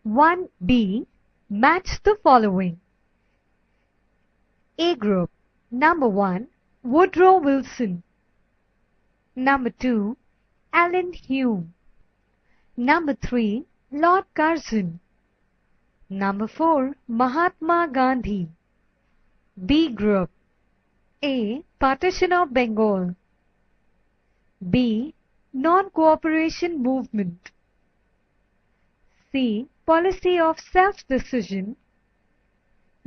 1B. Match the following. A group. Number 1. Woodrow Wilson. Number 2. Alan Hume. Number 3. Lord Curzon. Number 4. Mahatma Gandhi. B group. A. Partition of Bengal. B. Non-cooperation movement. C. Policy of self-decision.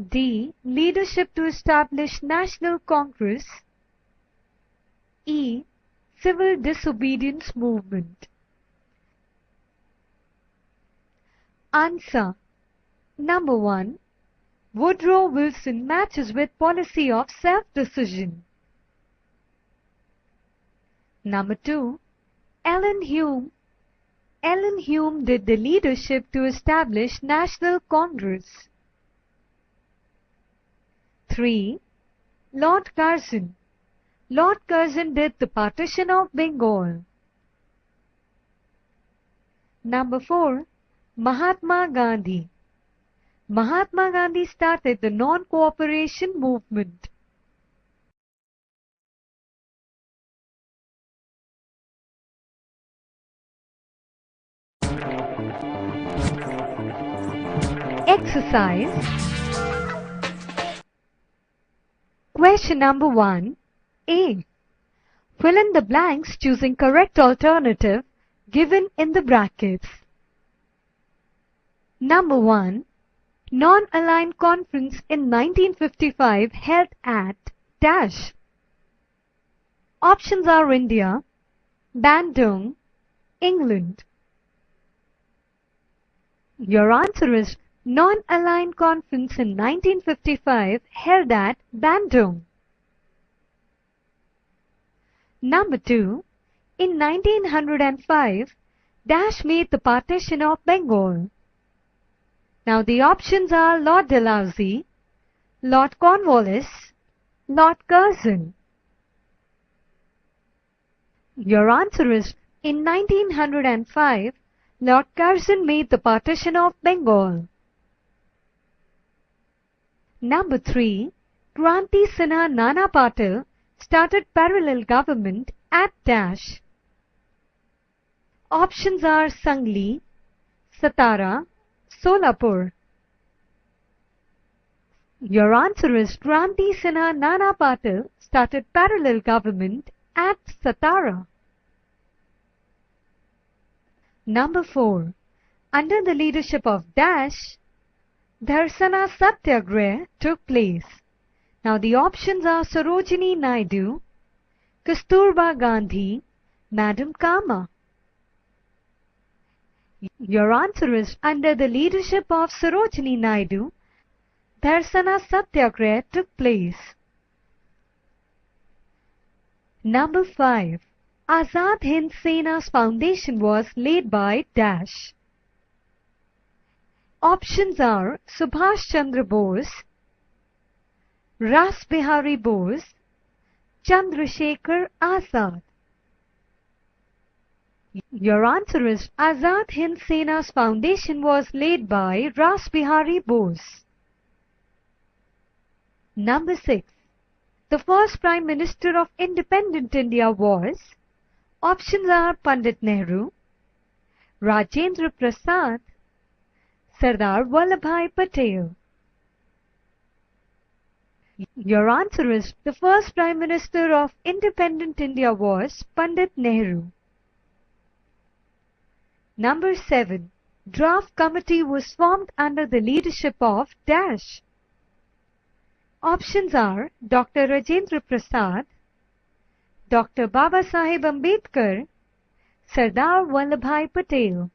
D. Leadership to establish National Congress. E. Civil disobedience movement. Answer. Number 1. Woodrow Wilson matches with policy of self-decision. Number 2. Alan Hume. Alan Hume did the leadership to establish National Congress. 3. Lord Curzon. Lord Curzon did the partition of Bengal. Number 4. Mahatma Gandhi. Mahatma Gandhi started the non-cooperation movement. Exercise. Question number 1. A. Fill in the blanks choosing correct alternative given in the brackets. Number 1. Non-aligned conference in 1955 held at dash. Options are India, Bandung, England. Your answer is non-aligned conference in 1955 held at Bandung. Number 2. In 1905, dash made the partition of Bengal. Now the options are Lord Dalhousie, Lord Cornwallis, Lord Curzon. Your answer is in 1905, Lord Curzon made the partition of Bengal. Number 3. Kranti Sinha Nana Patil started parallel government at dash. Options are Sangli, Satara, Solapur. Your answer is Kranti Sinha Nana Patil started parallel government at Satara. Number 4. Under the leadership of dash, Dharsana Satyagraha took place. Now the options are Sarojini Naidu, Kasturba Gandhi, Madam Kama. Your answer is under the leadership of Sarojini Naidu, Dharsana Satyagraha took place. Number 5. Azad Hind Sena's foundation was laid by dash. Options are Subhash Chandra Bose, Ras Bihari Bose, Chandrasekhar Azad. Your answer is Azad Hind Sena's foundation was laid by Ras Bihari Bose. Number 6. The first Prime Minister of independent India was. Options are Pandit Nehru, Rajendra Prasad, Sardar Vallabhbhai Patel. Your answer is the first Prime Minister of independent India was Pandit Nehru. Number 7. Draft committee was formed under the leadership of dash. Options are Dr. Rajendra Prasad, Dr. Babasaheb Ambedkar, Sardar Vallabhbhai Patel.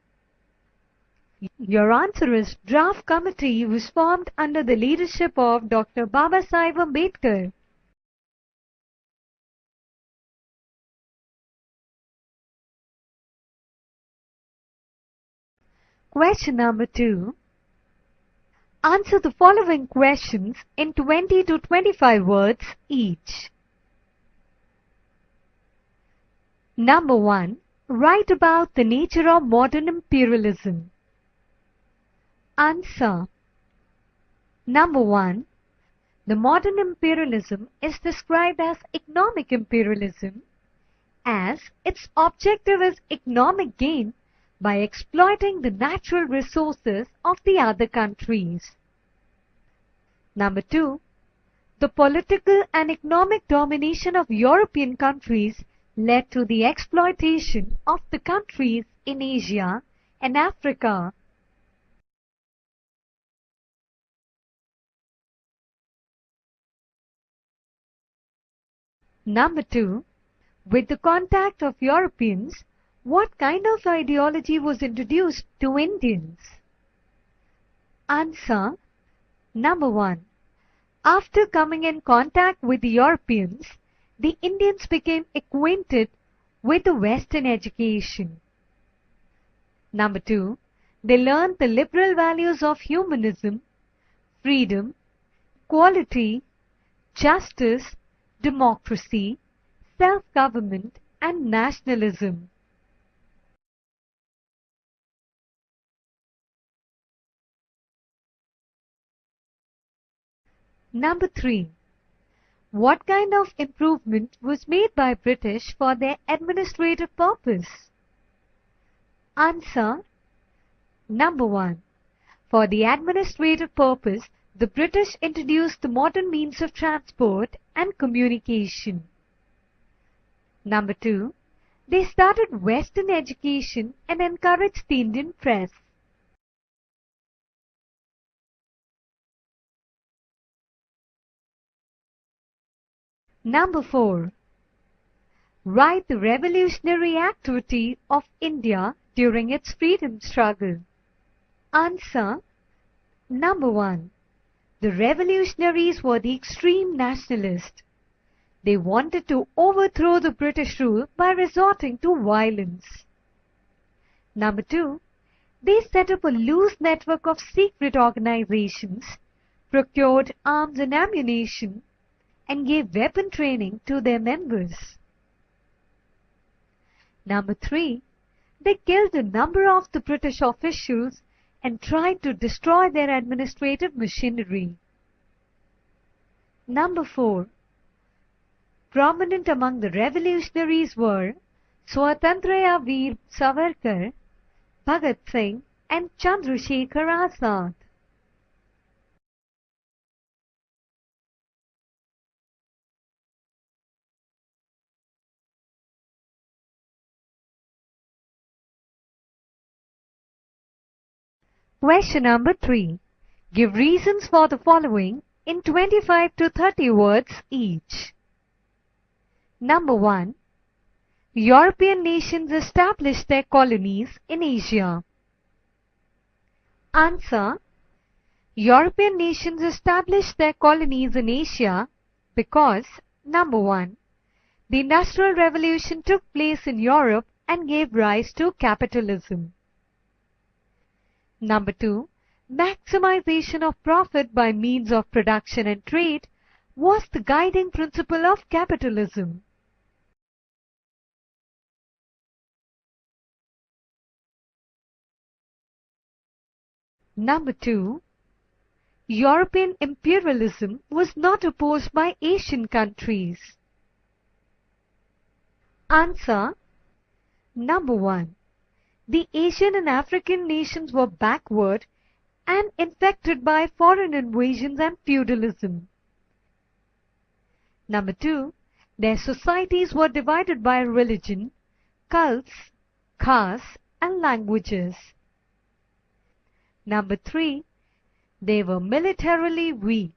Your answer is draft committee was formed under the leadership of Dr. Babasaheb Ambedkar. Question number 2. Answer the following questions in 20 to 25 words each. Number 1. Write about the nature of modern imperialism. Answer. Number 1. The modern imperialism is described as economic imperialism, as its objective is economic gain by exploiting the natural resources of the other countries. Number 2. The political and economic domination of European countries led to the exploitation of the countries in Asia and Africa. Number 2. With the contact of Europeans, what kind of ideology was introduced to Indians? Answer. Number 1. After coming in contact with the Europeans, the Indians became acquainted with the Western education. Number 2. They learned the liberal values of humanism, freedom, equality, justice, democracy, self-government, and nationalism. Number 3. What kind of improvement was made by British for their administrative purpose? Answer. Number 1. For the administrative purpose, the British introduced the modern means of transport and communication. Number 2. They started Western education and encouraged the Indian press. Number 4. Write the revolutionary activity of India during its freedom struggle. Answer. Number 1. The revolutionaries were the extreme nationalists. They wanted to overthrow the British rule by resorting to violence. Number 2. They set up a loose network of secret organizations, procured arms and ammunition, and gave weapon training to their members. Number 3. They killed a number of the British officials and tried to destroy their administrative machinery. Number 4. Prominent among the revolutionaries were Swatantraya Veer Savarkar, Bhagat Singh, and Chandrasekhar Azad. Question number 3. Give reasons for the following in 25 to 30 words each. Number 1. European nations established their colonies in Asia. Answer. European nations established their colonies in Asia because, number 1. The Industrial Revolution took place in Europe and gave rise to capitalism. Number 2. Maximization of profit by means of production and trade was the guiding principle of capitalism. Number 2. European imperialism was not opposed by Asian countries. Answer. Number 1. The Asian and African nations were backward and infected by foreign invasions and feudalism. Number 2. Their societies were divided by religion, cults, castes, and languages. Number 3. They were militarily weak.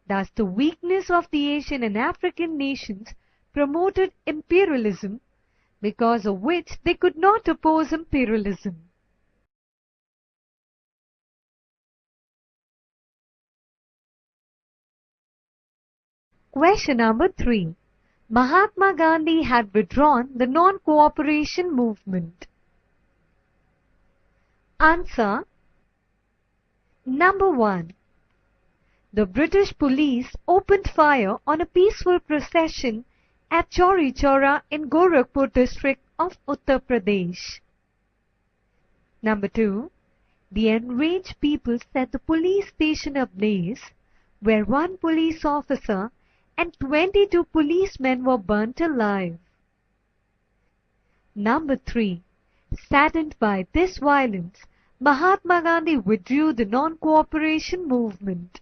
Thus, the weakness of the Asian and African nations promoted imperialism, because of which they could not oppose imperialism. Question number 3. Mahatma Gandhi had withdrawn the non-cooperation movement. Answer. Number 1. The British police opened fire on a peaceful procession at Chauri Chaura in Gorakhpur district of Uttar Pradesh. Number 2. The enraged people set the police station ablaze, where one police officer and 22 policemen were burnt alive. Number 3. Saddened by this violence, Mahatma Gandhi withdrew the non-cooperation movement.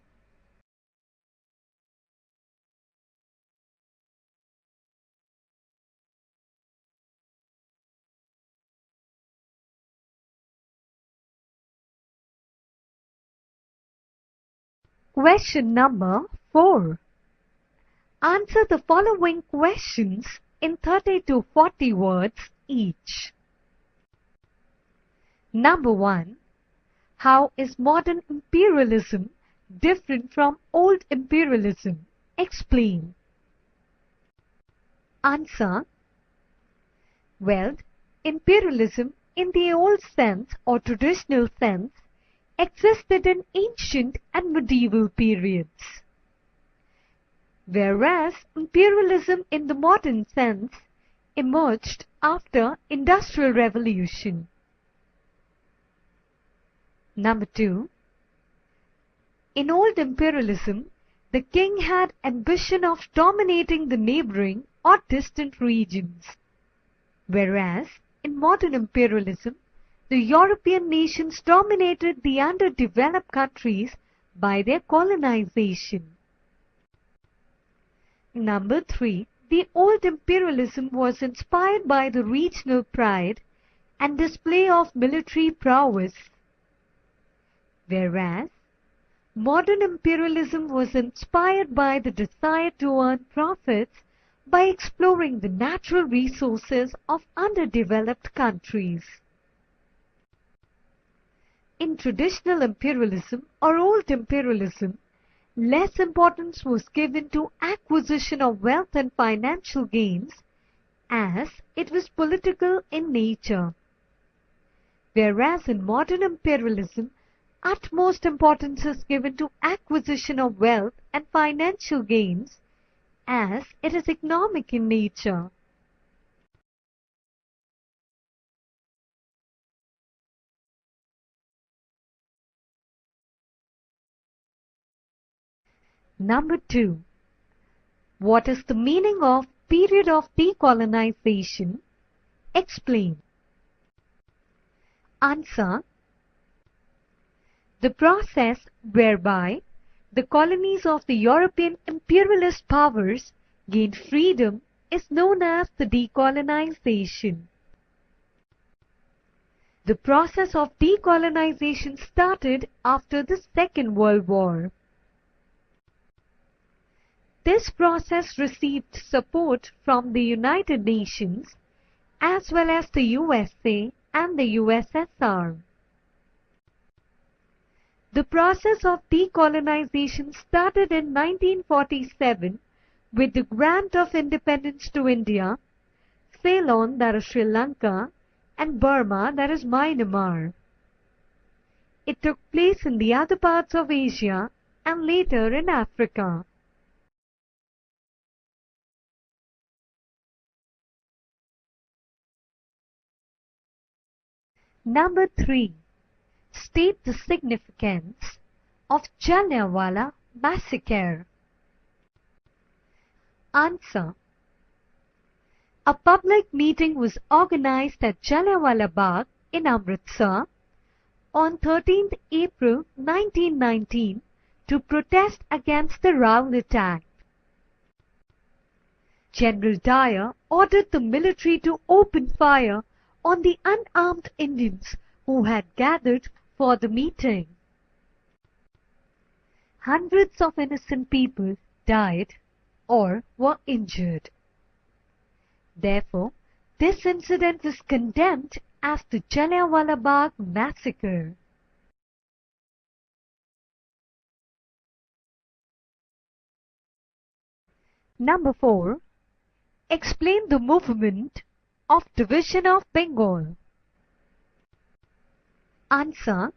Question number 4. Answer the following questions in 30 to 40 words each. Number 1. How is modern imperialism different from old imperialism? Explain. Answer. Well, imperialism in the old sense or traditional sense existed in ancient and medieval periods, whereas imperialism in the modern sense emerged after Industrial Revolution. Number 2. In old imperialism, the king had ambition of dominating the neighboring or distant regions, whereas in modern imperialism, the European nations dominated the underdeveloped countries by their colonization. Number 3. The old imperialism was inspired by the regional pride and display of military prowess, whereas modern imperialism was inspired by the desire to earn profits by exploring the natural resources of underdeveloped countries. In traditional imperialism or old imperialism, less importance was given to acquisition of wealth and financial gains, as it was political in nature. Whereas in modern imperialism, utmost importance is given to acquisition of wealth and financial gains, as it is economic in nature. Number 2. What is the meaning of period of decolonization? Explain. Answer. The process whereby the colonies of the European imperialist powers gained freedom is known as the decolonization. The process of decolonization started after the Second World War. This process received support from the United Nations as well as the USA and the USSR. The process of decolonization started in 1947 with the grant of independence to India, Ceylon, that is Sri Lanka, and Burma, that is Myanmar. It took place in the other parts of Asia and later in Africa. Number 3. State the significance of Jallianwala massacre. Answer. A public meeting was organized at Jallianwala Bagh in Amritsar on 13th April 1919 to protest against the Rowlatt Act. General Dyer ordered the military to open fire on the unarmed Indians who had gathered for the meeting. Hundreds of innocent people died or were injured. Therefore, this incident was condemned as the Jallianwala Bagh massacre. Number 4. Explain the movement of division of Bengal. Answer.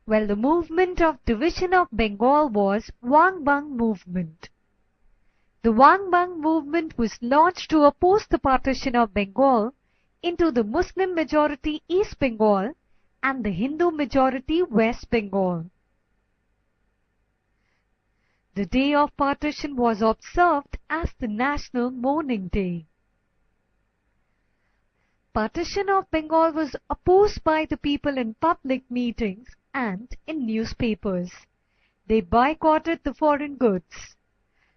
Well, the movement of division of Bengal was Wang Bang movement. The Wang Bang movement was launched to oppose the partition of Bengal into the Muslim majority East Bengal and the Hindu-majority West Bengal. The day of partition was observed as the National Mourning Day. Partition of Bengal was opposed by the people in public meetings and in newspapers. They boycotted the foreign goods.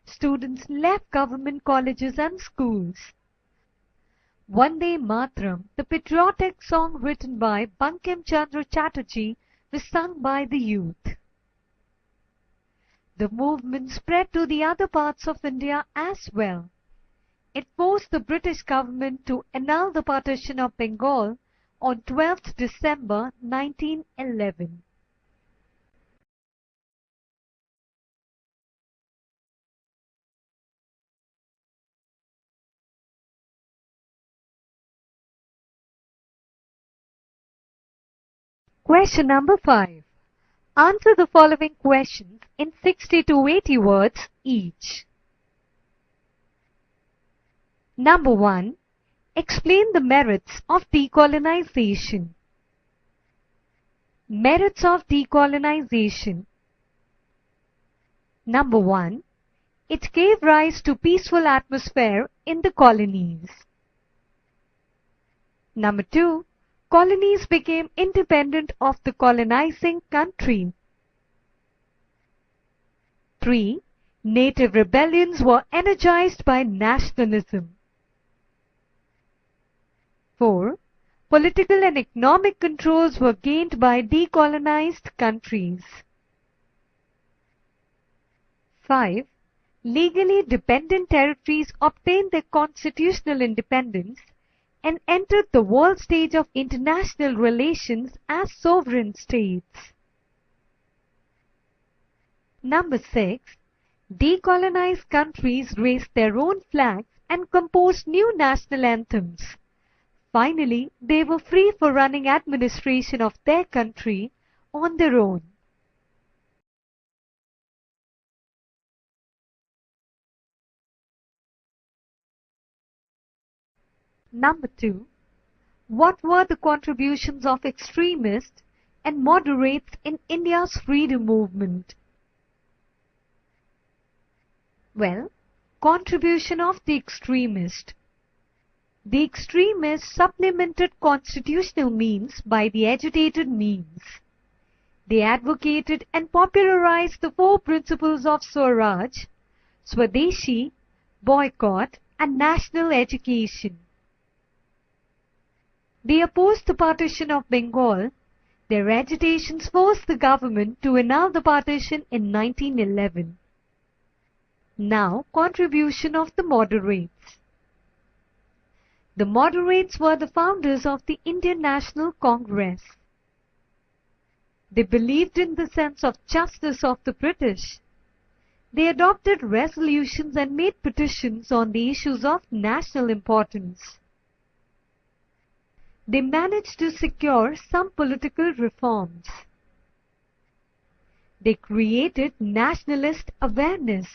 Students left government colleges and schools. Vande Mataram, the patriotic song written by Bankim Chandra Chatterjee, was sung by the youth. The movement spread to the other parts of India as well. It forced the British government to annul the partition of Bengal on 12th December 1911. Question number 5. Answer the following questions in 60 to 80 words each. Number 1. Explain the merits of decolonization. Merits of decolonization. Number 1. It gave rise to peaceful atmosphere in the colonies. Number 2. Colonies became independent of the colonizing country. 3. Native rebellions were energized by nationalism. 4. Political and economic controls were gained by decolonized countries. 5. Legally dependent territories obtained their constitutional independence and entered the world stage of international relations as sovereign states. Number 6. Decolonized countries raised their own flags and composed new national anthems. Finally, they were free for running administration of their country on their own. Number 2. What were the contributions of extremists and moderates in India's freedom movement? Well, contribution of the extremist. The extremists supplemented constitutional means by the agitated means. They advocated and popularized the 4 principles of Swaraj, Swadeshi, boycott, and national education. They opposed the partition of Bengal. Their agitations forced the government to annul the partition in 1911. Now, contribution of the moderates. The moderates were the founders of the Indian National Congress. They believed in the sense of justice of the British. They adopted resolutions and made petitions on the issues of national importance. They managed to secure some political reforms. They created nationalist awareness.